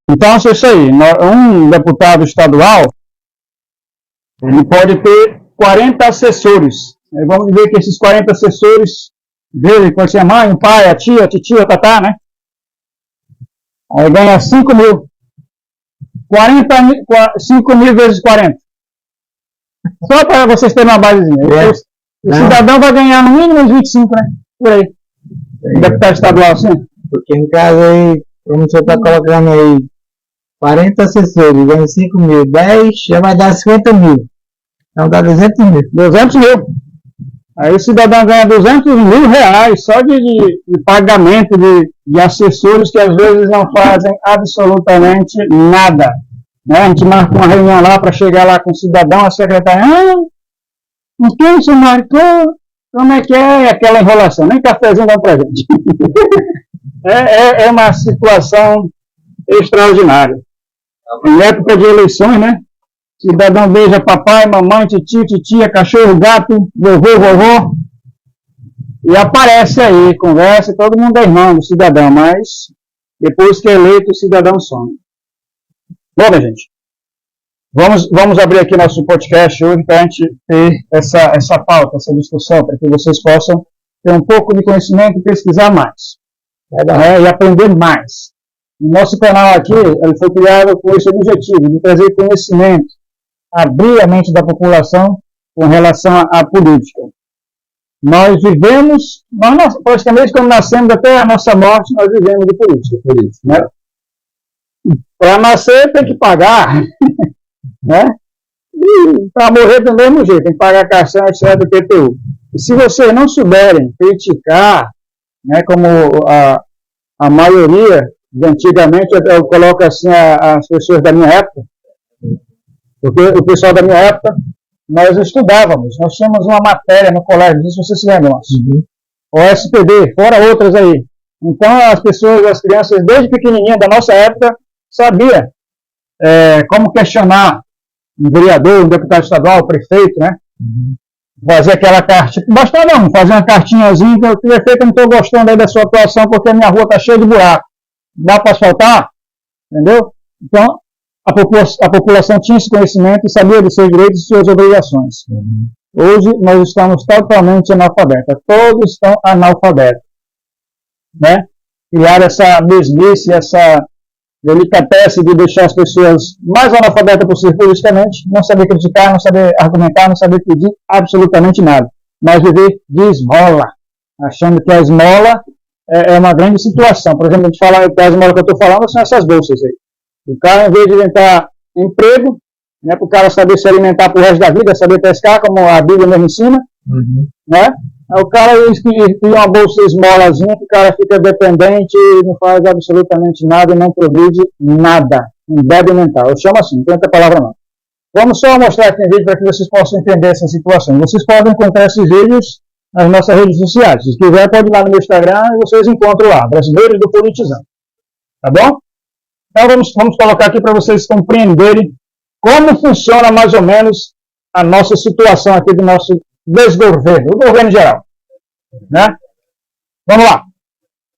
Então, é isso aí. Um deputado estadual, ele pode ter 40 assessores. Vamos dizer que esses 40 assessores dele, pode ser a mãe, o pai, a tia, a titia, a tatá, né? Aí ganha 5 mil. 5 mil vezes 40. Só para vocês terem uma basezinha. O cidadão vai ganhar no mínimo uns 25, né? Por aí. Deputado estadual, sim. Porque em casa aí, como você está colocando aí, 40 assessores, ganham 5 mil, 10 já vai dar 50 mil. Então dá 200 mil. 200 mil. Aí o cidadão ganha 200 mil reais só de pagamento de assessores que às vezes não fazem absolutamente nada. Né? A gente marca uma reunião lá para chegar lá com o cidadão, a secretária, o que isso marcou? Como é que é aquela enrolação? Nem cafezinho dá pra gente. É uma situação extraordinária. Em época de eleições, né? Cidadão beija papai, mamãe, titio, titia, cachorro, gato, vovô, vovó. E aparece aí, conversa, todo mundo é irmão do cidadão, mas depois que é eleito, o cidadão some. Bom, minha gente, vamos abrir aqui nosso podcast hoje para a gente ter essa pauta, essa discussão, para que vocês possam ter um pouco de conhecimento e pesquisar mais. E aprender mais. O nosso canal aqui ele foi criado com esse objetivo, de trazer conhecimento, abrir a mente da população com relação à política. Nós vivemos, praticamente quando nascemos até a nossa morte, nós vivemos de política. Né? Para nascer tem que pagar, né? E para morrer do mesmo jeito, tem que pagar caixão, etc. do PTU. E se vocês não souberem criticar, né, como a maioria de antigamente, eu coloco assim as pessoas da minha época, porque o pessoal da minha época, nós estudávamos, nós tínhamos uma matéria no colégio, não sei se vocês se lembram, o SPD, fora outras aí. Então as pessoas, as crianças, desde pequenininha da nossa época, sabiam como questionar um vereador, um deputado estadual, um prefeito, né? Fazer aquela carta, bastava não, fazer uma cartinhazinha que o prefeito, eu não estou gostando aí da sua atuação porque a minha rua está cheia de buraco. Dá para asfaltar? Entendeu? Então, a população tinha esse conhecimento e sabia de seus direitos e suas obrigações. Hoje, nós estamos totalmente analfabetos. Todos estão analfabetos. Né? Criar essa mesmice, essa delicatesse de deixar as pessoas mais analfabetas possível politicamente, não saber criticar, não saber argumentar, não saber pedir absolutamente nada. Mas viver de esmola, achando que a esmola é uma grande situação. Por exemplo, a gente fala que a esmola que eu estou falando são essas bolsas aí. O cara, em vez de inventar emprego, né, para o cara saber se alimentar para o resto da vida, saber pescar, como a Bíblia mesmo ensina, né? Aí o cara cria uma bolsa esmolazinha, que o cara fica dependente, não faz absolutamente nada, não progride nada. Um débil mental. Eu chamo assim, não tem outra palavra não. Vamos só mostrar aqui um vídeo para que vocês possam entender essa situação. Vocês podem encontrar esses vídeos nas nossas redes sociais. Se quiser, pode ir lá no meu Instagram e vocês encontram lá, Brasileiros do Politizando. Tá bom? Então vamos colocar aqui para vocês compreenderem como funciona mais ou menos a nossa situação aqui do nosso desgoverno, o governo geral. Né? Vamos lá.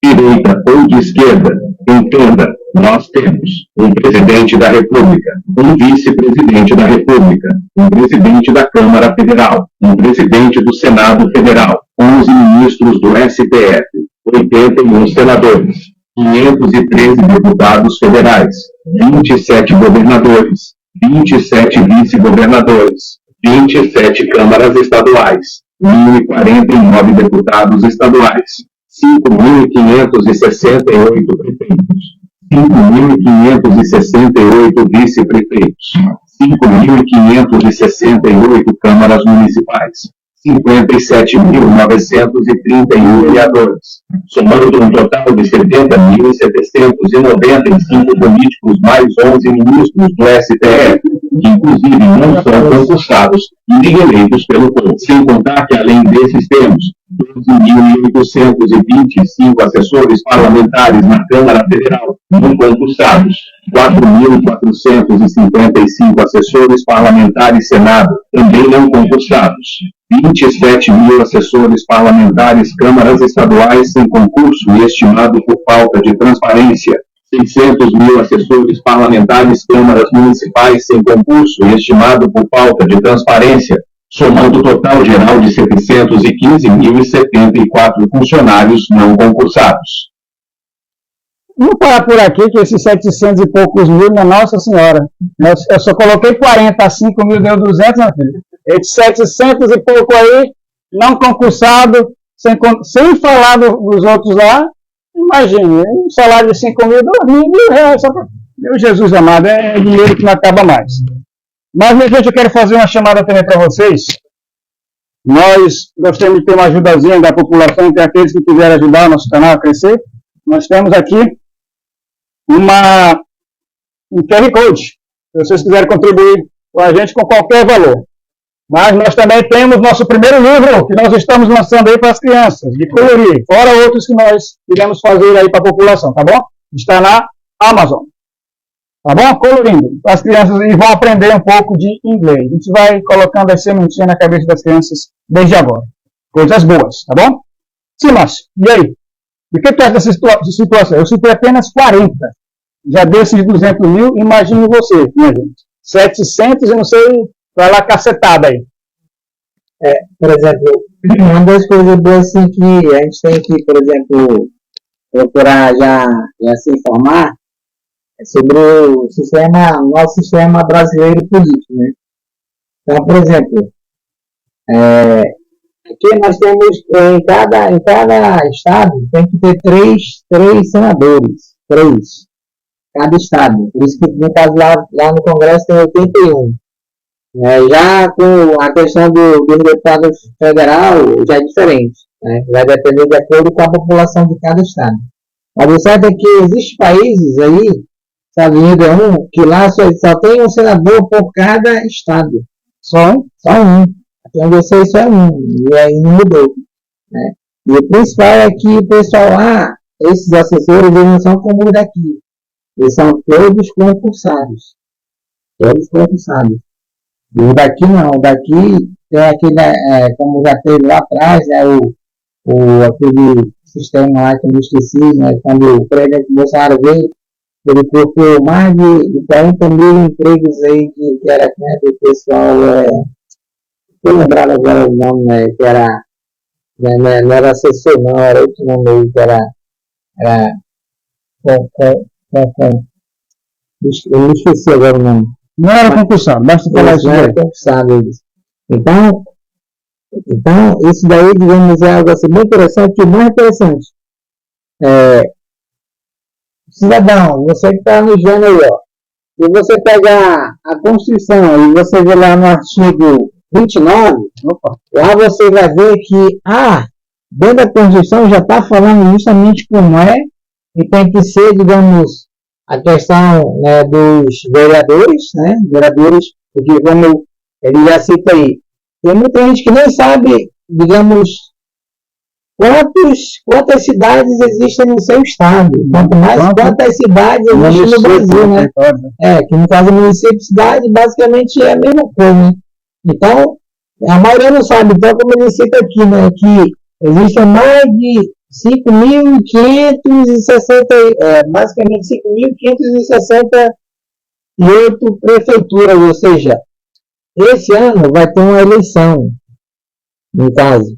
Direita ou de esquerda, entenda, nós temos um presidente da República, um vice-presidente da República, um presidente da Câmara Federal, um presidente do Senado Federal, 11 ministros do STF, 81 senadores, 513 deputados federais, 27 governadores, 27 vice-governadores, 27 câmaras estaduais, 1.049 deputados estaduais, 5.568 prefeitos, 5.568 vice-prefeitos, 5.568 câmaras municipais, 57.931 vereadores, somando um total de 70.795 políticos mais 11 ministros do STF, que inclusive não são concursados e nem eleitos pelo povo. Sem contar que, além desses, temos 12.825 assessores parlamentares na Câmara Federal, não concursados, 4.455 assessores parlamentares Senado, também não concursados, 27 mil assessores parlamentares câmaras estaduais sem concurso e estimado por falta de transparência, 600 mil assessores parlamentares, câmaras municipais sem concurso, estimado por falta de transparência, somando o total geral de 715.074 funcionários não concursados. Vamos parar por aqui, que esses 700 e poucos mil, Nossa Senhora. Eu só coloquei 40, 5 mil deu 200, meu filho. Esses 700 e pouco aí, não concursado, sem falar dos outros lá, imagine, um salário de 5 mil, 2 mil reais. Meu Jesus amado, é dinheiro que não acaba mais. Mas, minha gente, eu quero fazer uma chamada também para vocês. Nós gostaríamos de ter uma ajudazinha da população, entre aqueles que quiserem ajudar o nosso canal a crescer. Nós temos aqui um QR Code, se vocês quiserem contribuir com a gente com qualquer valor. Mas nós também temos nosso primeiro livro, que nós estamos lançando aí para as crianças, de colorir, fora outros que nós iremos fazer aí para a população, tá bom? Está na Amazon. Tá bom? Colorindo. As crianças e vão aprender um pouco de inglês. A gente vai colocando as sementinhas na cabeça das crianças desde agora. Coisas boas, tá bom? Sim, Márcio. E aí? O que tu acha dessa situação? Eu citei apenas 40. Já desses 200 mil, imagine você, minha gente. 700, eu não sei, vai lá cacetada aí. Por exemplo, uma das coisas boas assim, que a gente tem que, por exemplo, procurar já se informar é sobre o nosso sistema brasileiro político, né? Então, por exemplo, aqui nós temos, em cada estado, tem que ter três senadores, cada estado. Por isso que, no caso, lá no Congresso tem 81. Já com a questão do deputado federal, já é diferente, né? Vai depender de acordo com a população de cada estado. Mas o certo é que existem países aí, Estados Unidos é um, que lá só tem um senador por cada estado. Só um. Até onde eu sei, só é um. E aí não mudou, né? E o principal é que o pessoal lá, esses assessores, eles não são como os daqui. Eles são todos concursados. E o daqui não. O daqui tem aquele, como já teve lá atrás, né, aquele sistema lá que eu me esqueci, né, quando o presidente Bolsonaro veio, ele colocou mais de 40 mil empregos aí que era, né, do pessoal, estou lembrado agora o nome, né, que era, né, não era assessor não, era outro nome aí, que era eu me esqueci agora o nome. Não era concursado, basta falar isso. Não era concursado eles. Então, isso daí, digamos, é algo assim bem interessante, e o mais interessante. Cidadão, você que está no gênero aí, ó. Se você pegar a Constituição e você ver lá no artigo 29, lá você vai ver que, dentro da Constituição já está falando justamente como é, e tem que ser, digamos, a questão, né, dos vereadores, né, porque como ele já cita aí, tem muita gente que nem sabe, digamos, quantas cidades existem no seu estado, quanto mais quantas cidades existem no Brasil, né? Que no caso município e cidade basicamente é a mesma coisa, né? Então, a maioria não sabe, então como ele cita aqui, né, que existem mais de 5.560, basicamente 5.568 prefeituras, ou seja, esse ano vai ter uma eleição, no caso.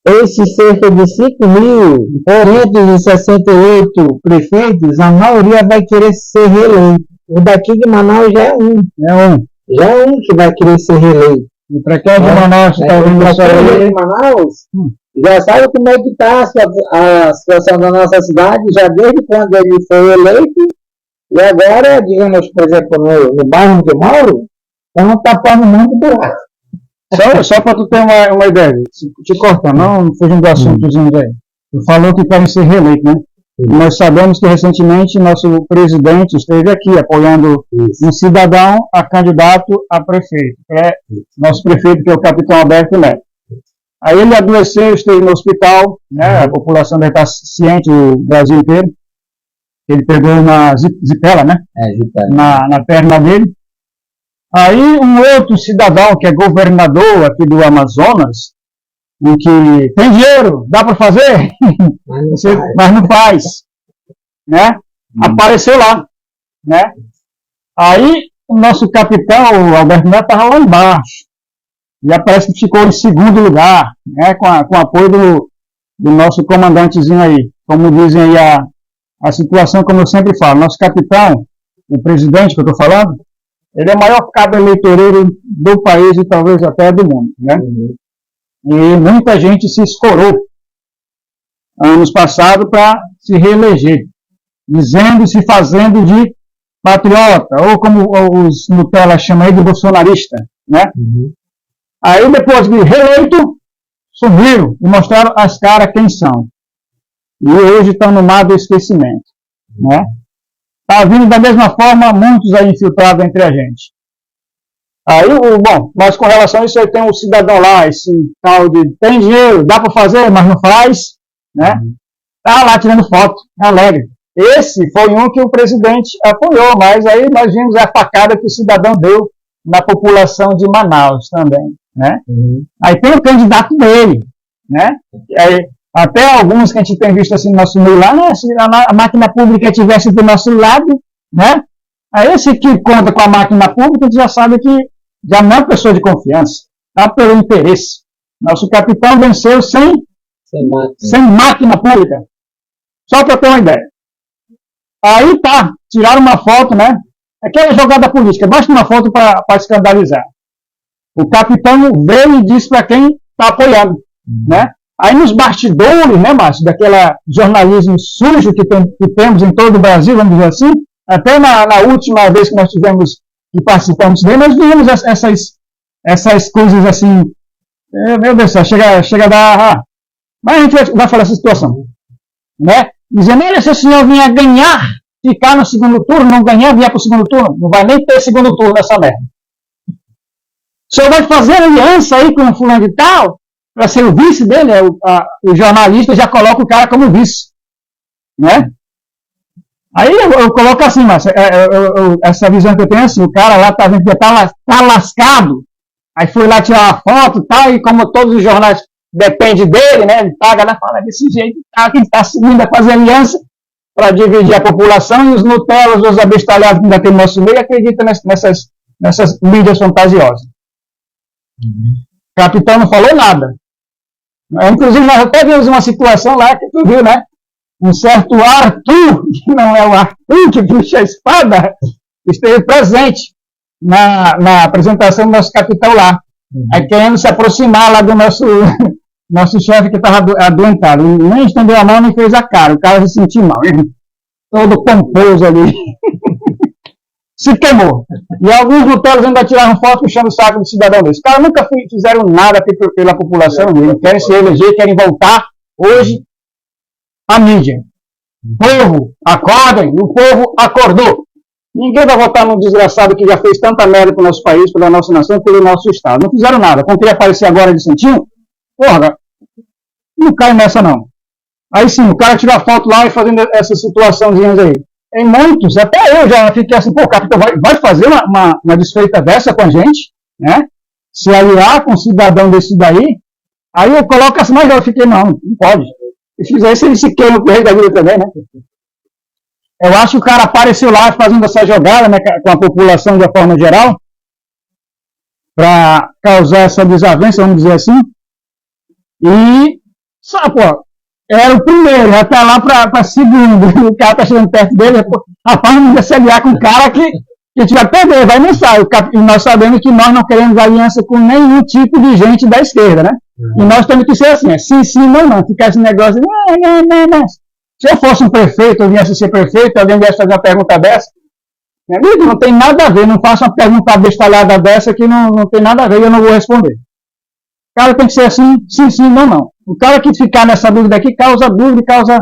Esses cerca de 5.468 prefeitos, a maioria vai querer ser reeleito. O daqui de Manaus já é um. Já é um que vai querer ser reeleito. E para quem é de Manaus, está ouvindo a história de Manaus, já sabe como é que está a situação da nossa cidade, já desde quando ele foi eleito, e agora, digamos, por exemplo, no bairro onde eu moro, estão tapando muito buraco. Só para tu ter uma ideia, te cortando, não fugindo do assuntozinho aí. Tu falou que querem ser reeleitos, né? Nós sabemos que recentemente nosso presidente esteve aqui apoiando um cidadão a candidato a prefeito. Nosso prefeito, que é o capitão Alberto Neto. Aí ele adoeceu, esteve no hospital, né? A população deve estar ciente, o Brasil inteiro. Ele pegou uma zipela, né? Na perna dele. Aí um outro cidadão que é governador aqui do Amazonas, em que tem dinheiro, dá para fazer, mas não faz. né? Apareceu lá, né? Aí o nosso capitão, o Alberto Neto, estava lá embaixo. E parece que ficou em segundo lugar, né? Com o apoio do nosso comandantezinho aí. Como dizem aí a situação, como eu sempre falo, nosso capitão, o presidente que eu estou falando, ele é o maior cabo eleitoreiro do país e talvez até do mundo, né? E muita gente se escorou anos passados para se reeleger, dizendo e se fazendo de patriota, ou como os Nutella chamam aí de bolsonarista, né? Aí depois de reeleito, subiram e mostraram as caras quem são. E hoje estão no mar do esquecimento, né? Está vindo da mesma forma muitos aí infiltrados entre a gente. Aí, bom, mas com relação a isso, aí tem um cidadão lá, esse tal de tem dinheiro, dá para fazer, mas não faz, né? Tá lá tirando foto, alegre. Esse foi um que o presidente apoiou, mas aí nós vimos a facada que o cidadão deu na população de Manaus também, né? Aí tem o candidato dele, né? Aí, até alguns que a gente tem visto assim no nosso meio lá, né? Se a máquina pública estivesse do nosso lado, né? Aí esse que conta com a máquina pública, a gente já sabe que já não é pessoa de confiança, tá pelo interesse. Nosso capitão venceu sem máquina pública. Só para ter uma ideia. Aí tá, tiraram uma foto, né? Aquela jogada política, basta uma foto para escandalizar. O capitão veio e disse para quem está apoiando, né? Aí nos bastidores, né, Márcio, daquela jornalismo sujo que temos em todo o Brasil, vamos dizer assim, até na última vez que nós que participamos dele, nós vimos essas coisas assim, meu Deus do céu, chega a dar... Mas a gente vai falar essa situação, né? Dizendo, olha, se o senhor vinha ganhar, ficar no segundo turno, não ganhar, vier para o segundo turno, não vai nem ter segundo turno nessa merda. O senhor vai fazer aliança aí com o fulano de tal, para ser o vice dele, o jornalista já coloca o cara como vice, né? Aí eu coloco assim, mas essa visão que eu tenho é assim, o cara lá tá lascado, aí foi lá tirar uma foto e tal, e como todos os jornais dependem dele, né? Ele paga lá, fala desse jeito, quem está seguindo a fazer aliança para dividir a população, e os Nutellas, os abestalhados que ainda tem no nosso meio, acreditam nessas mídias fantasiosas. O capitão não falou nada. Inclusive, nós até vimos uma situação lá que tu viu, né? Um certo Arthur, que não é o Arthur que puxa a espada, esteve presente na apresentação do nosso capitão lá. Aí querendo se aproximar lá do nosso chefe que estava adoentado. Nem estendeu a mão, nem fez a cara. O cara se sentiu mal. Todo pomposo ali. Se queimou. E alguns Nutellas ainda tiraram foto puxando o saco do cidadão desse. Os caras nunca fizeram nada pela população dele. Querem se eleger, querem voltar. Hoje, a mídia. O povo, acordem. O povo acordou. Ninguém vai votar num desgraçado que já fez tanta merda pro nosso país, pela nossa nação, pelo nosso estado. Não fizeram nada. Quando queria aparecer agora de santinho, porra, não cai nessa não. Aí sim, o cara tira a foto lá e fazendo essas situaçõezinhas aí. Em muitos, até eu já fiquei assim, pô, o capitão vai fazer uma desfeita dessa com a gente, né? Se aliar com um cidadão desse daí, aí eu coloco assim, mas eu fiquei, não pode. Se fizer isso, ele se queima com o rei da vida também, né? Eu acho que o cara apareceu lá fazendo essa jogada, né, com a população de uma forma geral, para causar essa desavença, vamos dizer assim. E, sabe, pô, era o primeiro, já tá lá para segundo. O cara tá chegando perto dele, rapaz, não vai se aliar com um cara que a gente vai perder, vai não sair. E nós sabemos que nós não queremos aliança com nenhum tipo de gente da esquerda, né? E nós temos que ser assim, sim, não. Ficar esse negócio, não. Se eu fosse um prefeito, eu viesse ser prefeito, alguém viesse fazer uma pergunta dessa, meu amigo, não tem nada a ver, não faça uma pergunta abestalhada dessa que não tem nada a ver e eu não vou responder. O cara tem que ser assim, sim, não. O cara que ficar nessa dúvida aqui causa dúvida, causa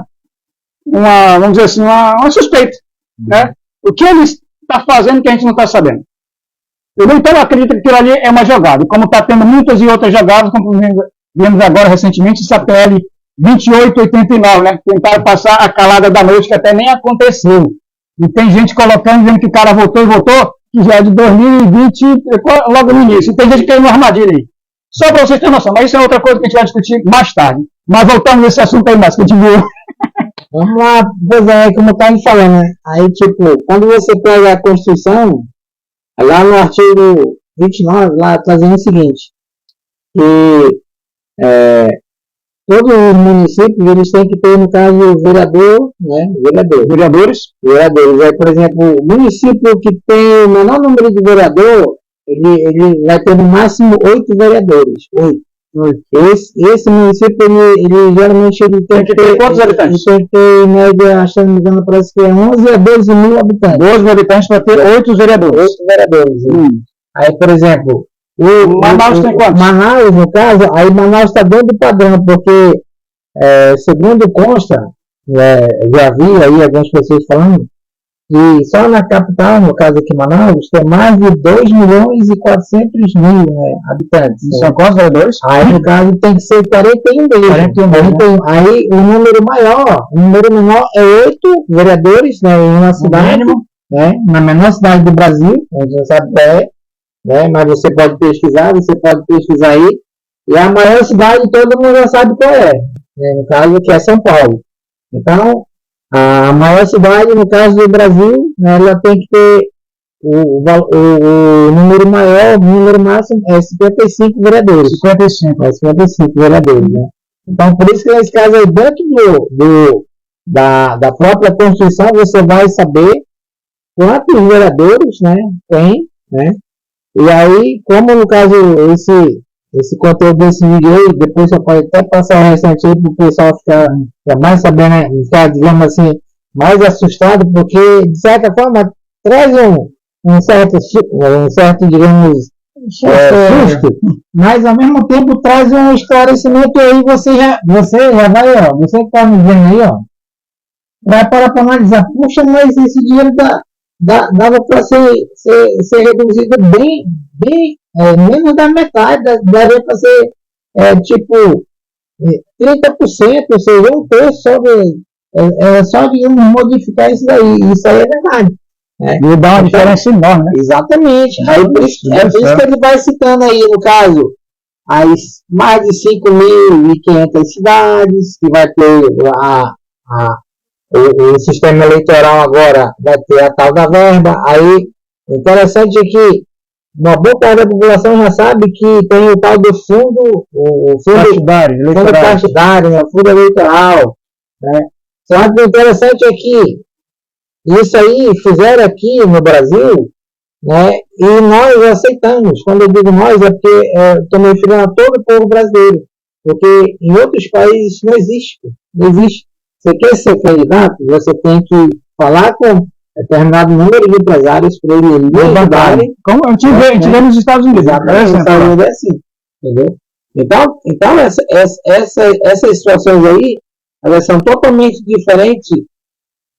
vamos dizer assim, uma suspeita, né? O que ele está fazendo que a gente não está sabendo. Então eu acredito que aquilo ali é uma jogada, como está tendo muitas e outras jogadas, como vimos agora recentemente, essa PL 2889, né? Tentaram passar a calada da noite, que até nem aconteceu. E tem gente colocando, dizendo que o cara votou, que já é de 2020, logo no início. E tem gente que caiu numa armadilha aí. Só para vocês terem noção, mas isso é outra coisa que a gente vai discutir mais tarde. Mas voltamos nesse assunto aí, mais que a gente viu. Vamos lá, pois é, como eu estava falando, né? Aí, tipo, quando você pega a Constituição, lá no artigo 29, lá está dizendo o seguinte, que todos os municípios, eles têm que ter, no caso, vereador, né? Vereadores. Aí, por exemplo, o município que tem o menor número de vereador, ele vai ter no máximo 8 vereadores. 8. Esse município, ele geralmente tem que ter quantos habitantes? Tem que ter, em média, acho que não me engano, parece que é 11 a 12 mil habitantes. 12 mil habitantes para ter 8 vereadores. 8 vereadores. Aí, por exemplo, Manaus tem quantos? Manaus, no caso, aí Manaus está dentro do padrão, porque, segundo consta, já vi aí algumas pessoas falando, que só na capital, no caso aqui em Manaus, tem mais de 2 milhões e 400 mil habitantes. São quantos vereadores? Aí, no caso, tem que ser 41 mesmo. 41. Aí, o número menor é 8 vereadores, né, em uma cidade, na menor cidade do Brasil, a gente não sabe qual é, né, mas você pode pesquisar aí. E a maior cidade, todo mundo já sabe qual é, né, no caso, que é São Paulo. Então, a maior cidade, no caso do Brasil, né, ela tem que ter o número maior, o número máximo é 55 vereadores. 55 vereadores, né? Então, por isso que nesse caso aí, dentro da própria Constituição, você vai saber quantos vereadores, né, tem, né? E aí, como no caso, esse conteúdo desse vídeo aí, depois você pode até passar o restante aí para o pessoal ficar mais sabendo, né, ficar, digamos assim, mais assustado, porque, de certa forma, traz um certo, digamos, susto, mas ao mesmo tempo traz um esclarecimento aí, você já vai, ó, você que está me vendo aí, ó, vai para analisar, puxa, mas esse dinheiro dava para ser reduzido bem, menos da metade, daria para ser, tipo, 30%, ou seja, um terço só de modificar isso daí. Isso aí é verdade. E dá uma diferença enorme, né? Exatamente. Aí, por isso que ele vai citando aí, no caso, as mais de 5.500 cidades, que vai ter o sistema eleitoral agora, vai ter a tal da verba. Aí, interessante é que uma boa parte da população já sabe que tem o tal do fundo partidário, né, fundo eleitoral, né? Só que o interessante é que isso aí fizeram aqui no Brasil, né, e nós aceitamos. Quando eu digo nós, é porque estou me referindo a todo o povo brasileiro, porque em outros países não existe. Você quer ser candidato, você tem que falar com determinado número de empresários para ele ajudarem. Como a gente vê nos Estados Unidos. Exatamente, nos Estados Unidos é assim, entendeu? Então essas situações aí, elas são totalmente diferentes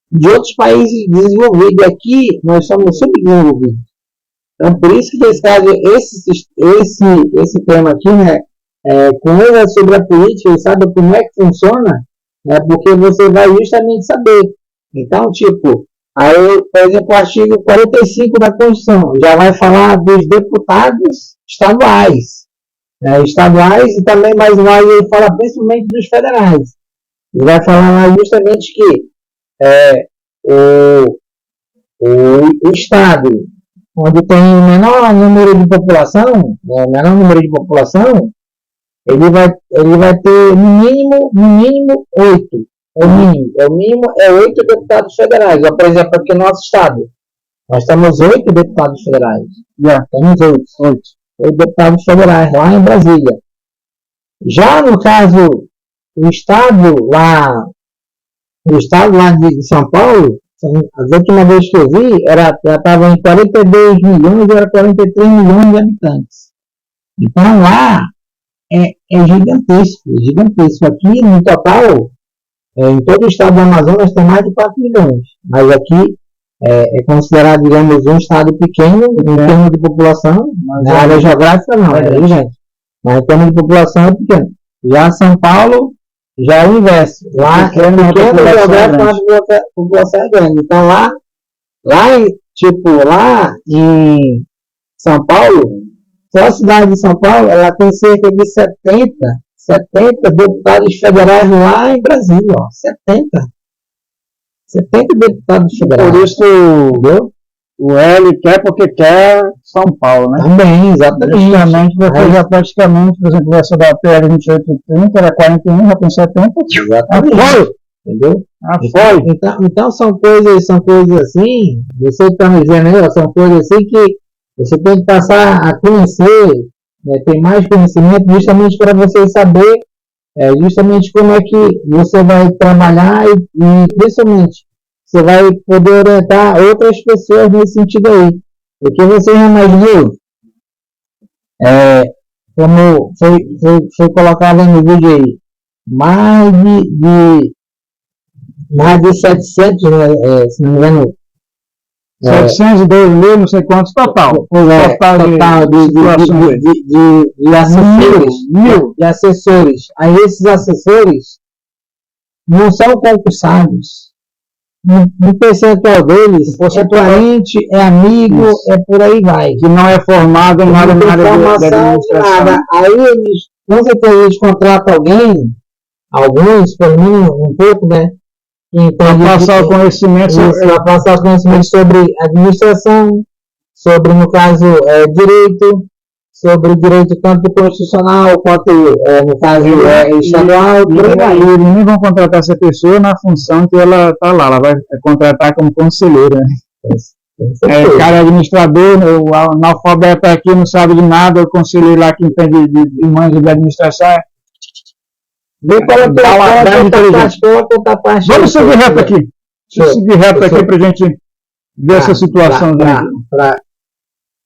de outros países desenvolvidos. Aqui, nós somos subdesenvolvidos. Então, por isso que, nesse caso, esse tema aqui, né, conversa sobre a política e sabe como é que funciona, né, porque você vai justamente saber. Então, tipo, aí, por exemplo, o artigo 45 da Constituição já vai falar dos deputados estaduais. E também, mais mais, ele fala principalmente dos federais. Ele vai falar lá justamente que o Estado, onde tem o menor número de população, ele vai ter no mínimo 8. O mínimo é 8 deputados federais. Por exemplo, aqui no nosso estado, nós temos 8 deputados federais. Temos 8 deputados federais lá em Brasília. Já no caso, o estado lá de São Paulo, a última vez que eu vi, já estava em 42 milhões, era 43 milhões de habitantes. Então lá é gigantesco. Aqui, no total, em todo o estado do Amazonas tem mais de 4 milhões. Mas aqui é considerado, digamos, um estado pequeno em termos de população. Na área geográfica não, gente. Mas em termos de população é pequeno. Já São Paulo já é o inverso. Lá é pequeno geográfico, mas a população é grande. Então lá em São Paulo, só a cidade de São Paulo, ela tem cerca de 70 deputados federais lá em Brasília, 70. 70 deputados federais. Por isso Entendeu? o L quer porque quer São Paulo, né? Também, exatamente. Praticamente, você já praticamente, por exemplo, essa da PL 2830, era 41, já tem 70. Exatamente. Apoio! Entendeu? Apoio! Então são coisas assim, você está me dizendo aí, são coisas assim que você tem que passar a conhecer, né, ter mais conhecimento justamente para você saber justamente como é que você vai trabalhar e principalmente você vai poder orientar outras pessoas nesse sentido aí. Porque você já imaginou, como foi colocado no vídeo aí, mais de 700, né, se não me engano, 702 mil, não sei quantos, total. Total de assessores. De assessores. Aí esses assessores não são concursados. No percentual deles, é parente, é amigo, por aí vai. Que não é formado em nada da administração. Nada. Aí eles, com certeza, eles contratam alguns, pelo menos um pouco, né? Para passar o conhecimento sobre administração, sobre, no caso, direito, sobre o direito tanto constitucional quanto, no caso, estadual. Eles nem vão contratar essa pessoa na função que ela está lá, ela vai contratar como conselheira. Né? Cara administrador, o analfabeto aqui não sabe de nada, o conselheiro lá que entende de manjo de administração. Vamos seguir reto aqui. Seguir reto aqui para a gente ver essa situação.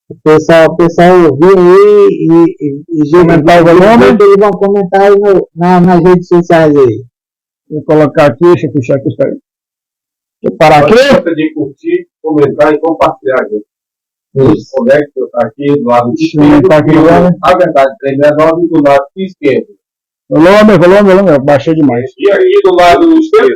O pessoal ouvir aí e comentar o volume, eles vão comentar aí nas redes sociais aí. Vou colocar aqui, deixa eu puxar aqui. Deixa eu parar aqui. De curtir, comentar e compartilhar, gente. Os colegas que estão aqui do lado esquerdo, a verdade, 369 do lado esquerdo. Volume, baixei demais. E aí do lado esquerdo,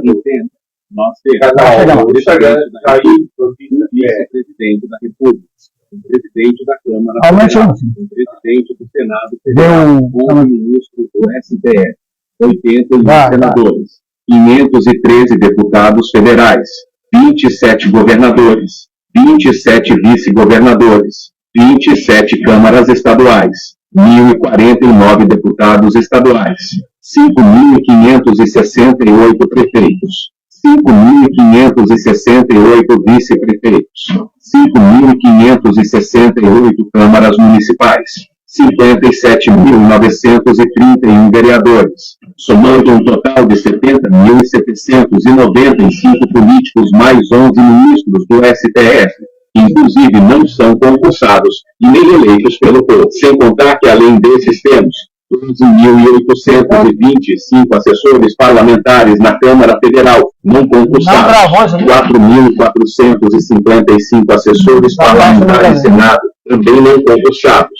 Entenda. Nós temos o vice-presidente da República, o presidente da Câmara, o presidente do Senado Federal, o ministro do STF, 81 senadores, 513 deputados federais, 27 governadores, 27 vice-governadores, 27 câmaras estaduais, 1.049 deputados estaduais, 5.568 prefeitos, 5.568 vice-prefeitos, 5.568 câmaras municipais, 57.931 vereadores, somando um total de 70.795 políticos mais 11 ministros do STF, que inclusive não são concursados e nem eleitos pelo povo. Sem contar que, além desses, temos 12.825 assessores parlamentares na Câmara Federal não concursados, 4.455 assessores parlamentares no Senado também não concursados,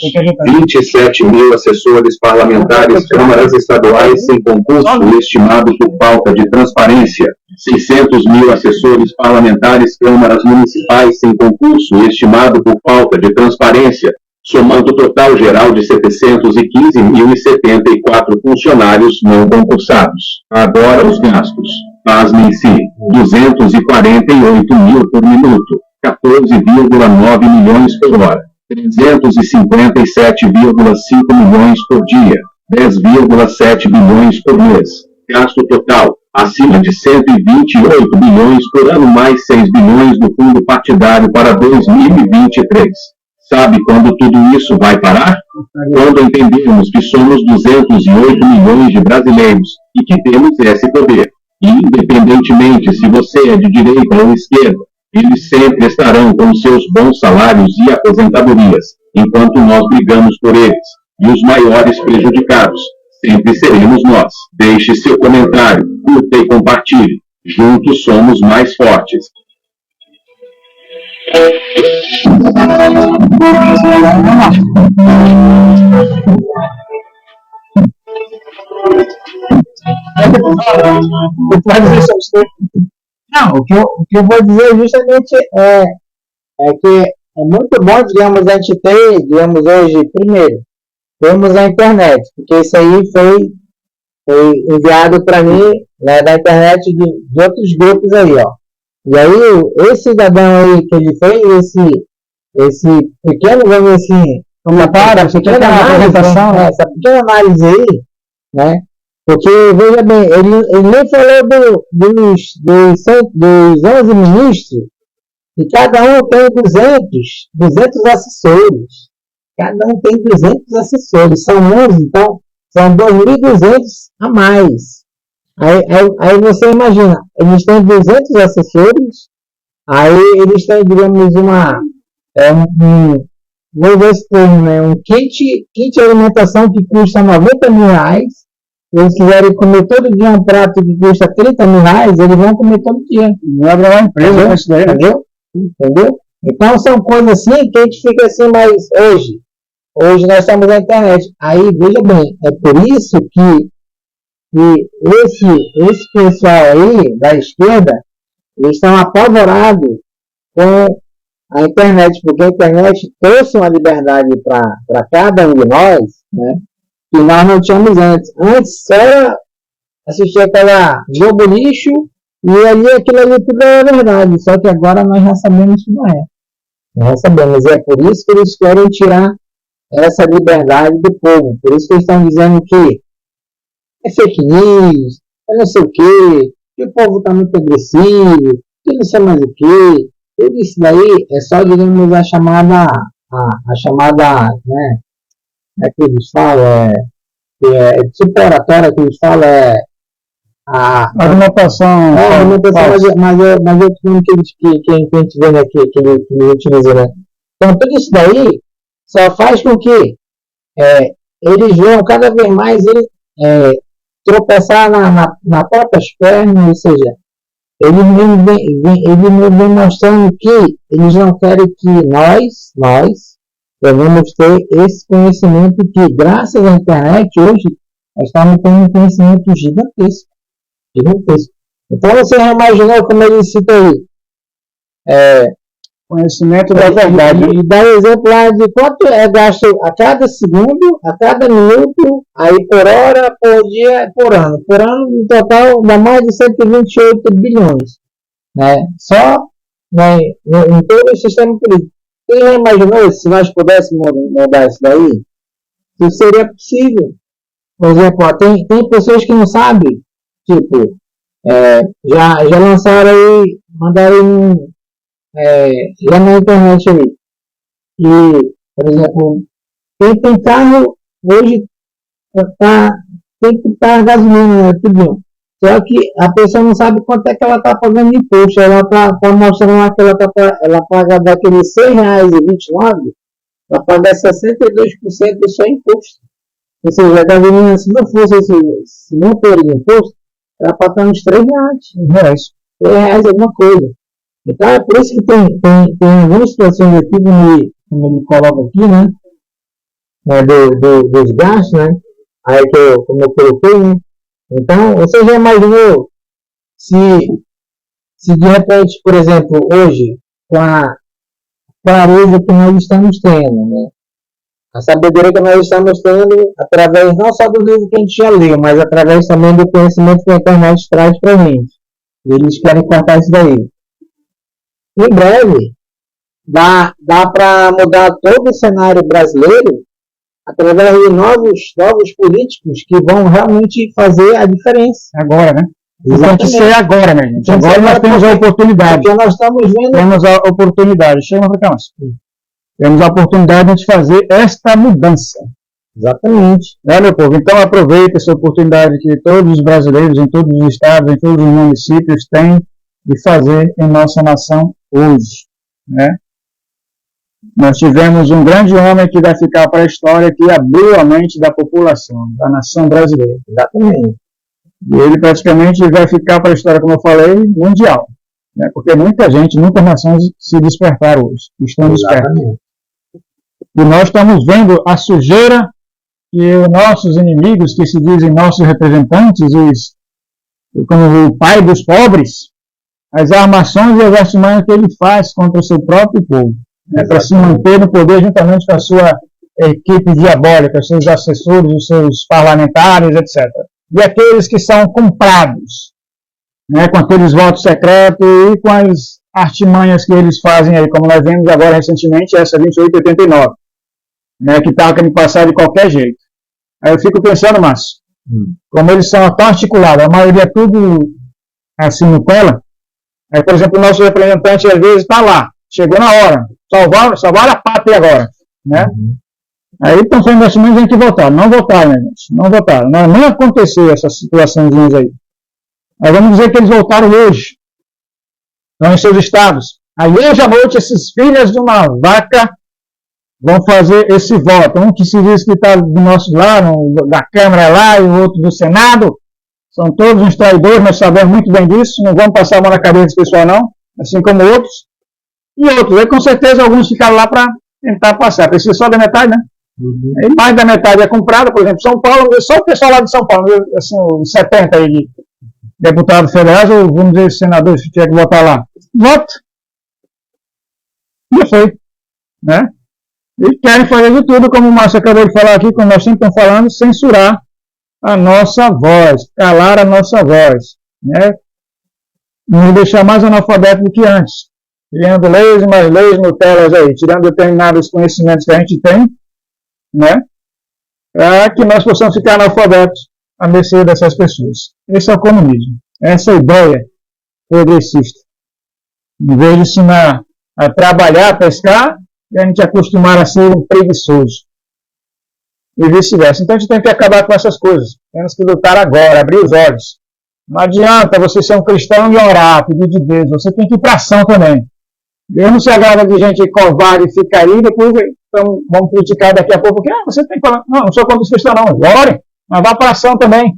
27 mil assessores parlamentares câmaras estaduais sem concurso estimado por falta de transparência, 600 mil assessores parlamentares câmaras municipais sem concurso estimado por falta de transparência, somando o total geral de 715.074 funcionários não concursados. Agora os gastos. Pasmem-se, 248 mil por minuto, 14,9 milhões por hora, 357,5 milhões por dia, 10,7 bilhões por mês. Gasto total, acima de 128 bilhões por ano, mais 6 bilhões no fundo partidário para 2023. Sabe quando tudo isso vai parar? Quando entendermos que somos 208 milhões de brasileiros e que temos esse poder. E, independentemente se você é de direita ou esquerda, eles sempre estarão com seus bons salários e aposentadorias, enquanto nós brigamos por eles. E os maiores prejudicados sempre seremos nós. Deixe seu comentário, curta e compartilhe. Juntos somos mais fortes. Não, o que eu vou dizer justamente é que é muito bom, digamos, a gente ter, digamos, hoje, primeiro, temos a internet, porque isso aí foi foi enviado para mim, né, da internet de outros grupos aí, ó. E aí, esse cidadão aí que ele fez esse pequeno, vamos dizer assim, essa pequena análise aí, né? Porque, veja bem, ele nem falou dos 11 ministros, e cada um tem 200 assessores. Cada um tem 200 assessores. São 11, então, são 2.200 a mais. Aí você imagina, eles têm 200 assessores, aí eles têm, digamos, vou ver esse termo, né? Um kit de alimentação que custa R$90.000. Se eles quiserem comer todo dia um prato que custa R$30.000, eles vão comer todo dia. Não abre uma empresa com isso daí, entendeu? Então são coisas assim que a gente fica assim, mas hoje nós estamos na internet. Aí, veja bem, é por isso que esse pessoal aí da esquerda, eles estão apavorados com a internet, porque a internet trouxe uma liberdade para cada um de nós, né, que nós não tínhamos antes. Antes só assistia aquela Globo Lixo e aquilo ali tudo é verdade, só que agora nós já sabemos que não é. Nós já sabemos, e é por isso que eles querem tirar essa liberdade do povo. Por isso que eles estão dizendo que é fake news, é não sei o quê, que o povo está muito agressivo, que não sei mais o quê. Tudo isso daí é só, digamos, a chamada, né, é que eles falam, tipo oratória que eles falam, a argumentação, mas eu tenho que a gente vê aqui, que ele utiliza, né? Então, tudo isso daí só faz com que eles vão cada vez mais tropeçar na próprias pernas, ou seja, eles vêm mostrando que eles não querem que nós devemos ter esse conhecimento que, graças à internet, hoje, nós estamos tendo um conhecimento gigantesco. Então, você já imaginou como ele cita aí? Conhecimento da verdade. E dá exemplo lá de quanto é gasto a cada segundo, a cada minuto, aí por hora, por dia, por ano. Por ano, no total, dá mais de 128 bilhões. Né? Só, né, em todo o sistema político. Você já imaginou se nós pudéssemos mudar isso daí? Isso seria possível. Por exemplo, ó, tem pessoas que não sabem, tipo, já lançaram aí, mandaram já na internet aí. E, por exemplo, quem tem carro hoje tem que estar gasolina, né, tudo. Só que a pessoa não sabe quanto é que ela está pagando de imposto. Ela está mostrando lá que ela paga daqueles R$6,29, ela paga 62% do seu imposto. Ou seja, a gasolina, se não fosse se não for de imposto, ela paga uns R$3. R$3 alguma coisa. Então é por isso que tem algumas situações aqui, como ele coloca aqui, né? Dos gastos, né? Aí como eu coloquei, né? Então, você já imaginou se de repente, por exemplo, hoje, com a clareza que nós estamos tendo, né? A sabedoria que nós estamos tendo através não só do livro que a gente já leu, mas através também do conhecimento que a internet traz para a gente. E eles querem cortar isso daí. Em breve, dá para mudar todo o cenário brasileiro através de novos políticos que vão realmente fazer a diferença. Agora, né? Exatamente. Isso é agora, né, gente? Agora nós temos a oportunidade. Porque nós estamos vendo... Temos a oportunidade. Chega para cá, temos a oportunidade de fazer esta mudança. Exatamente. Né, meu povo? Então aproveite essa oportunidade que todos os brasileiros, em todos os estados, em todos os municípios, têm de fazer em nossa nação hoje, né? Nós tivemos um grande homem que vai ficar para a história, que abriu a mente da população, da nação brasileira. Exatamente. E ele praticamente vai ficar para a história, como eu falei, mundial, né? Porque muitas nações se despertaram hoje, estão despertas. E nós estamos vendo a sujeira que os nossos inimigos, que se dizem nossos representantes, como o pai dos pobres, as armações e as artimanhas que ele faz contra o seu próprio povo, né, para se manter no poder juntamente com a sua equipe diabólica, seus assessores, os seus parlamentares, etc. e aqueles que são comprados, né, com aqueles votos secretos e com as artimanhas que eles fazem aí, como nós vemos agora recentemente, essa 2889, né, que estava querendo passar de qualquer jeito. Aí eu fico pensando, Márcio, como eles são tão articulados, a maioria tudo assim no tela, aí, por exemplo, o nosso representante às vezes está lá, chegou na hora, salvar a pátria agora, né? Aí estão fazendo investimento, a gente votar. Não votaram, né, gente? Não votaram. Não aconteceu essas situações aí. Aí vamos dizer que eles votaram hoje. Estão em seus estados. Aí hoje à noite, esses filhos de uma vaca vão fazer esse voto. Um que se diz que está do nosso lado, da Câmara lá, e o outro do Senado. São todos uns traidores, nós sabemos muito bem disso. Não vamos passar a mão na cabeça desse pessoal, não. Assim como outros. E outros. Aí com certeza alguns ficaram lá para tentar passar. Precisa só da metade, né? E mais da metade é comprada, por exemplo, São Paulo, só o pessoal lá de São Paulo, assim, os 70 aí de deputados federais, ou vamos dizer, senadores que tinha que votar lá, vota. Já foi, né? E querem fazer de tudo, como o Márcio acabou de falar aqui, como nós sempre estamos falando, censurar a nossa voz, calar a nossa voz, né? Nos deixar mais analfabeto do que antes, criando leis e mais leis Nutelas aí, tirando determinados conhecimentos que a gente tem, né, para que nós possamos ficar analfabetos à mercê dessas pessoas. Esse é o comunismo. Essa é a ideia progressista. Em vez de ensinar a trabalhar, a pescar, e a gente acostumar a ser um preguiçoso. E vice-versa. Então a gente tem que acabar com essas coisas. Temos que lutar agora, abrir os olhos. Não adianta você ser um cristão e orar, pedir de Deus. Você tem que ir para ação também. Deus não se agrada de gente covarde e ficar aí, depois vamos criticar daqui a pouco, porque você tem que falar, não sou contra os cristãos não, ore, mas vá para ação também.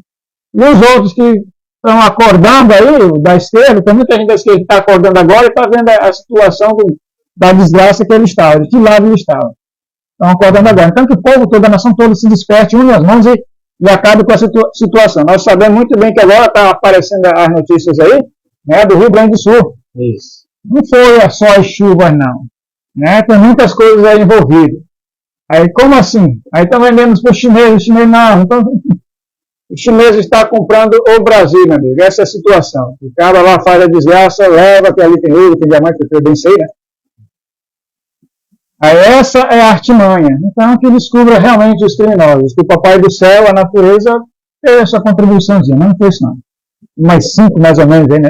E os outros que estão acordando aí, da esquerda, tem muita gente da esquerda que está acordando agora e está vendo a situação da desgraça que ele estava, de que lado ele estava. Estão acordando agora. Então que o povo todo, a nação toda se desperte, une as mãos e acabe com essa situação. Nós sabemos muito bem que agora está aparecendo as notícias aí, né, do Rio Grande do Sul. Isso. Não foi só as chuvas, não. Né? Tem muitas coisas aí envolvidas. Aí, como assim? Aí estão vendendo para os chineses não. Então, os chineses estão comprando o Brasil, meu amigo. Essa é a situação. O cara lá faz a desgraça, leva, que ali tem ouro, tem diamante, que eu bem sei, né? Aí essa é a artimanha. Então, que descubra realmente os criminosos. Que o Papai do Céu, a natureza, fez essa contribuiçãozinha. Não fez, não. Mais 5, mais ou menos, aí, né?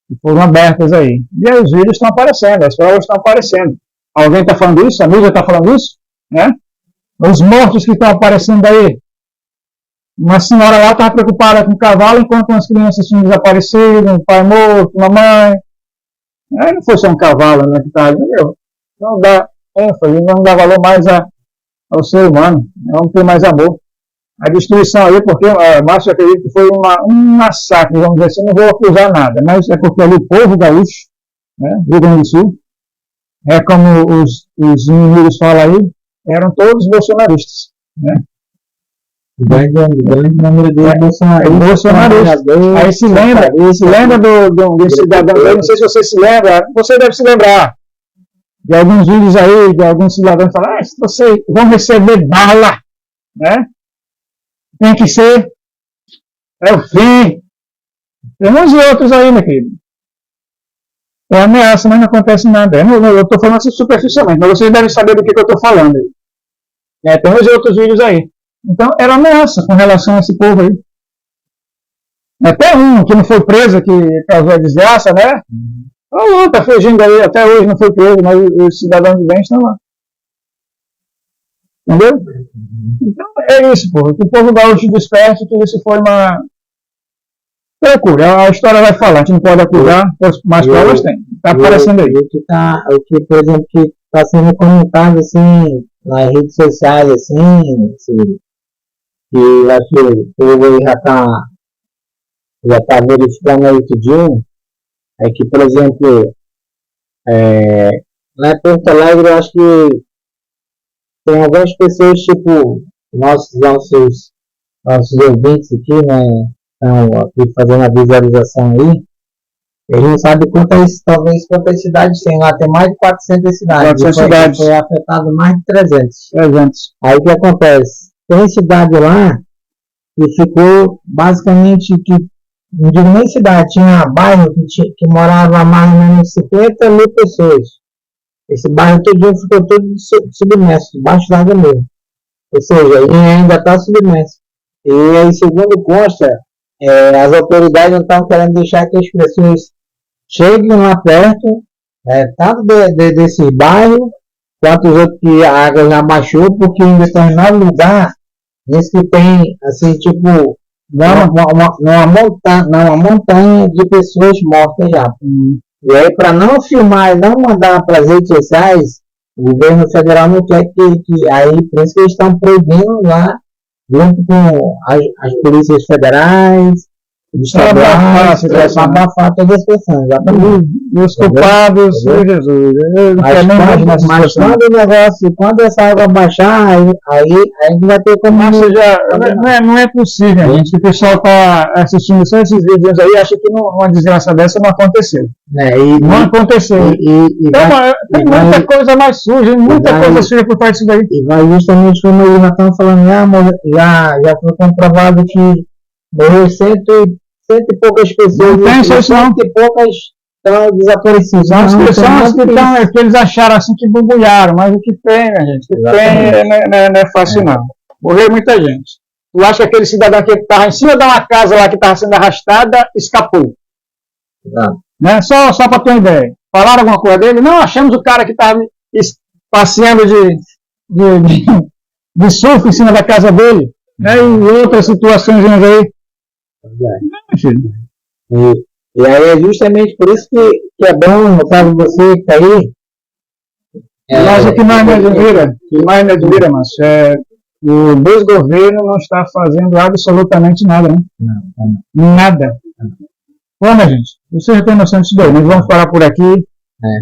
Que foram abertas aí. E aí os vídeos estão aparecendo, as provas estão aparecendo. Alguém está falando isso? A mídia está falando isso? Né? Os mortos que estão aparecendo aí. Uma senhora lá estava preocupada com o cavalo, enquanto as crianças tinham desaparecido, um pai morto, uma mãe. Aí não foi só um cavalo, né? Que tá, entendeu? Não dá ênfase, não dá valor mais ao ser humano. Vamos ter mais amor. A destruição aí, porque Márcio acredita que foi um massacre, vamos dizer assim, não vou acusar nada, mas é porque ali o povo gaúcho, né, Rio Grande do Sul, é como os inimigos falam aí, eram todos bolsonaristas, né? O grande número de bolsonaristas. Aí se lembra desse cidadão, eu não sei se você se lembra, você deve se lembrar de alguns vídeos aí, de alguns cidadãos que falam, se vocês vão receber bala, né? Tem que ser, é o fim. Tem uns e outros aí, meu querido. É ameaça, mas não acontece nada. Eu estou falando assim superficialmente, mas vocês devem saber do que eu estou falando. Tem uns e outros vídeos aí. Então, era ameaça com relação a esse povo aí. Até um que não foi preso, que causou a desgraça, né? O outro está fugindo aí, até hoje não foi preso, mas os cidadãos de bem estão lá. Entendeu? Então é isso, porra. Que o povo gaúcho desperte, que isso foi uma. Procura, a história vai falar, a gente não pode acusar, mas provas tem. Está aparecendo aí. O que, por exemplo, que está sendo comentado assim, nas redes sociais, assim, que eu acho que o povo aí já está verificando aí tudinho, é que, por exemplo, lá em Porto Alegre, eu acho que tem algumas pessoas, tipo, nossos ouvintes aqui, né, estão aqui fazendo a visualização aí, eles não sabem talvez quantas cidades tem lá, tem mais de 400 cidades. 400 cidades. Foi afetado mais de 300. Aí o que acontece? Tem cidade lá que ficou basicamente, que não digo nem cidade, tinha bairro que morava mais ou menos 50 mil pessoas. Esse bairro todo ficou todo submerso, debaixo d'água mesmo. Ou seja, e ainda está submerso. E aí, segundo consta, as autoridades não estão querendo deixar que as pessoas cheguem lá perto, tanto desse bairro, quanto os outros que a água já baixou, porque em determinado lugar, esse que tem, assim, tipo, uma montanha de pessoas mortas já. E aí, para não filmar e não mandar para as redes sociais, o governo federal não quer que aí, por isso que eles estão proibindo lá, junto com as polícias federais, estaduais, para abafar todas as questões. E os culpados, Senhor Jesus. Mas quando o negócio, quando essa água baixar, aí não vai ter como. Não é possível, gente. O pessoal está assistindo só esses vídeos aí, acha que uma desgraça dessa não aconteceu. Não aconteceu. Tem muita coisa mais suja, muita coisa suja por trás disso daí. E vai justamente como eles já estão falando, já foi comprovado que morreu cento e poucas pessoas. Não tem isso, não. Cento e poucas estão desaparecidas. São as pessoas que eles acharam assim que bumbulharam, mas o que tem, minha gente? O que tem não é fácil, não. Morreu muita gente. Tu acha que aquele cidadão que estava em cima de uma casa lá que estava sendo arrastada escapou? Não. Né? Só para ter uma ideia. Falaram alguma coisa dele? Não, achamos o cara que estava passeando de surf em cima da casa dele. Né? E outras situações aí. E aí é justamente por isso que é bom, no caso você que está aí. Mas o que mais me admira, Márcio, o desgoverno não está fazendo absolutamente nada, né? Não. Nada. Bom, minha gente, vocês já têm noção disso daí. Nós vamos parar por aqui.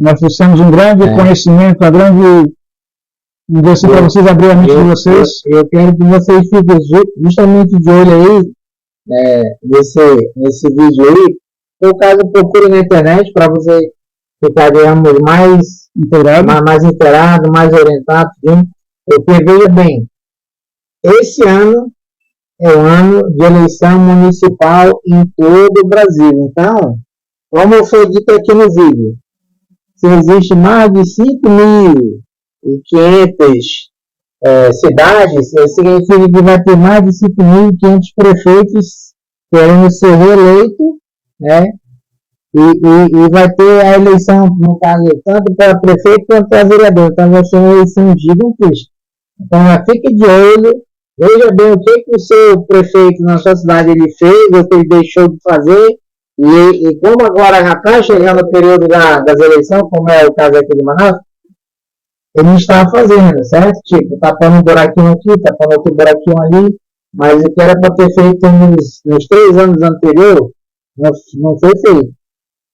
Nós fizemos um grande conhecimento, uma grande. Para vocês abrir a mente de vocês. Eu quero que vocês fiquem justamente de olho aí, nesse vídeo aí. Por caso, procure na internet para você ficar, digamos, mais inteirado, mais orientado. Porque, veja bem, esse ano é o ano de eleição municipal em todo o Brasil. Então, como foi dito aqui no vídeo, se existe mais de 5.500 cidades, significa que vai ter mais de 5.500 prefeitos querendo ser reeleito, né? E vai ter a eleição, no caso, tanto para prefeito quanto para vereador. Então vai ser uma eleição gigantesca. Então fique de olho, veja bem o que o seu prefeito na sua cidade ele fez, o que ele deixou de fazer. E como agora já está chegando o período das eleições, como é o caso aqui de Manaus, ele está fazendo, certo? Tipo, tapando um buraquinho aqui, tapando outro buraquinho ali, mas o que era para ter feito nos 3 anos anteriores, não foi feito,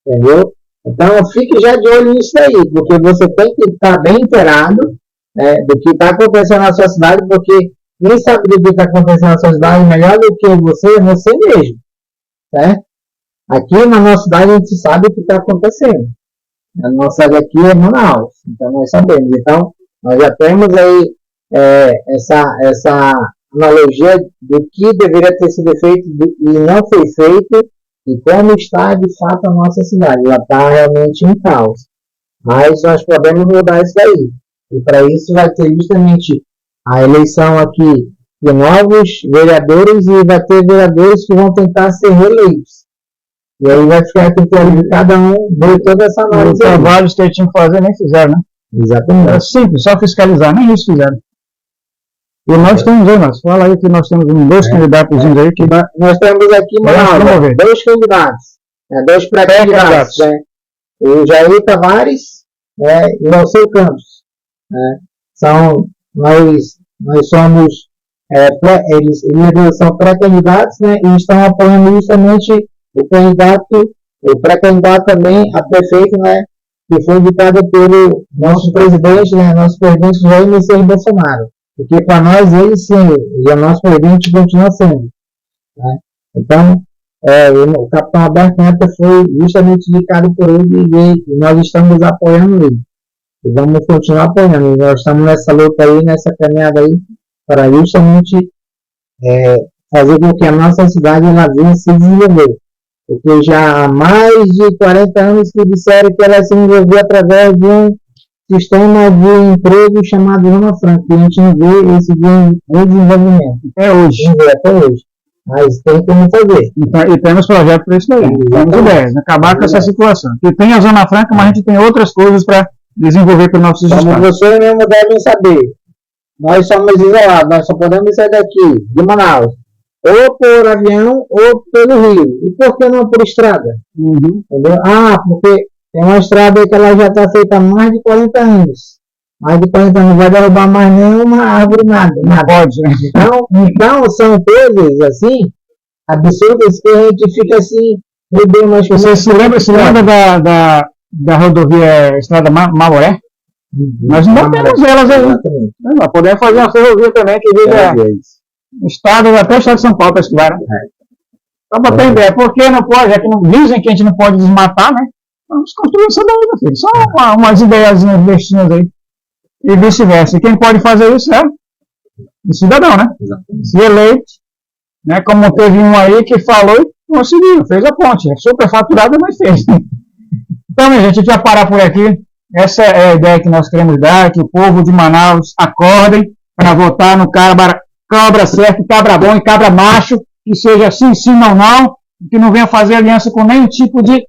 entendeu? Então, fique já de olho nisso aí, porque você tem que estar bem inteirado, né, do que está acontecendo na sua cidade, porque quem sabe do que está acontecendo na sua cidade melhor do que você, é você mesmo, certo? Aqui na nossa cidade a gente sabe o que está acontecendo. A nossa cidade aqui é Manaus, então nós sabemos. Então, nós já temos aí essa analogia do que deveria ter sido feito e não foi feito, e como está de fato a nossa cidade. Ela está realmente em caos. Mas nós podemos mudar isso daí. E para isso vai ter justamente a eleição aqui de novos vereadores, e vai ter vereadores que vão tentar ser reeleitos. E aí vai ficar aqui de cada um ver toda essa análise. Os trabalhos que eles tinham que fazer nem fizeram, né? Exatamente. É simples, só fiscalizar, nem isso fizeram. E nós temos aí, Márcio, fala aí que nós temos 2 candidatos aí que... Nós temos aqui, Manaus, 2 candidatos, 2 pré-candidatos, né? O Jair Tavares, né, e o Alceu Campos. Né? Nós somos, eles são pré-candidatos, né, e estão apoiando justamente o pré-candidato também a prefeito, né, que foi indicado pelo nosso presidente, né, nosso presidente Jair Messias Bolsonaro. Porque para nós, ele sim, e o nosso presidente continua sendo. Né? Então, o Capitão Alberto Neto foi justamente indicado por ele, e nós estamos apoiando ele. E vamos continuar apoiando. E nós estamos nessa luta aí, nessa caminhada aí, para justamente fazer com que a nossa cidade ela venha se desenvolver. Porque já há mais de 40 anos que disseram que ela se desenvolveu através de um sistema de emprego chamado Zona Franca, e a gente não vê esse desenvolvimento. Até hoje. Mas tem como fazer. E temos projetos para isso daí. Temos ideias, né? Acabar com essa situação. Que tem a Zona Franca, mas a gente tem outras coisas para desenvolver para os nossos estados. Como vocês mesmo devem saber, nós somos isolados, nós só podemos sair daqui, de Manaus, ou por avião ou pelo rio. E por que não por estrada? Entendeu? Porque tem uma estrada aí que ela já está feita há mais de 40 anos. Mais de 40 anos, não vai derrubar mais nenhuma árvore, nada. Pode, né? Então, são coisas assim, absurdas, que a gente fica assim, meu Deus, mas... Você se lembra da rodovia Estrada Mamoré? Nós não temos elas aí. Podemos fazer uma ferrovia também, que liga até o estado de São Paulo, parece que vai, né? Só para ter ideia, por que não pode? Já que não dizem que a gente não pode desmatar, né? Vamos construir isso daí, meu filho. Só umas ideiazinhas bestinhas aí. E vice-versa. E quem pode fazer isso é o cidadão, né? Se eleito, né? Como teve um aí que falou e conseguiu, fez a ponte. É super faturada, mas fez. Então, minha gente, a gente vai parar por aqui. Essa é a ideia que nós queremos dar, que o povo de Manaus acordem para votar no cabra certo, cabra bom e cabra macho, que seja sim, sim, não, não, que não venha fazer aliança com nenhum tipo de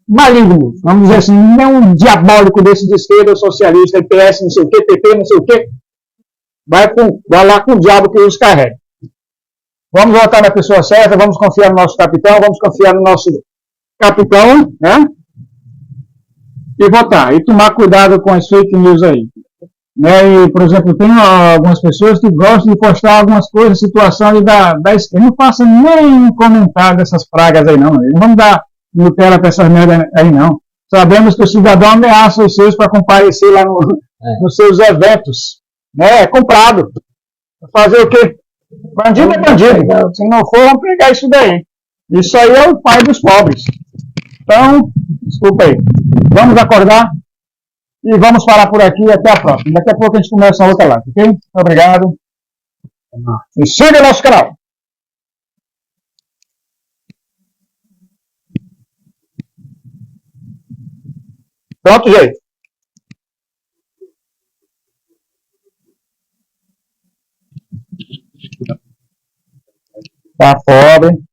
maligno, vamos dizer assim, nenhum diabólico desse de esquerda, socialista, IPS, não sei o que, PP, não sei o que, vai lá com o diabo que os carrega. Vamos votar na pessoa certa, vamos confiar no nosso capitão, vamos confiar no nosso capitão, né? E votar. E tomar cuidado com as fake news aí. Né? E, por exemplo, tem algumas pessoas que gostam de postar algumas coisas, situação da esquerda. Não faça nem comentário dessas pragas aí, não. Não vamos dar Nutella para essas merdas aí, não. Sabemos que o cidadão ameaça os seus para comparecer lá nos seus eventos. Né? É comprado. Fazer o quê? Bandido é bandido. Se não for, vamos pegar isso daí. Isso aí é o pai dos pobres. Então, desculpa aí. Vamos acordar e vamos parar por aqui. Até a próxima. Daqui a pouco a gente começa a outra live, ok? Obrigado. E siga nosso canal. Pronto, gente. Tá pobre.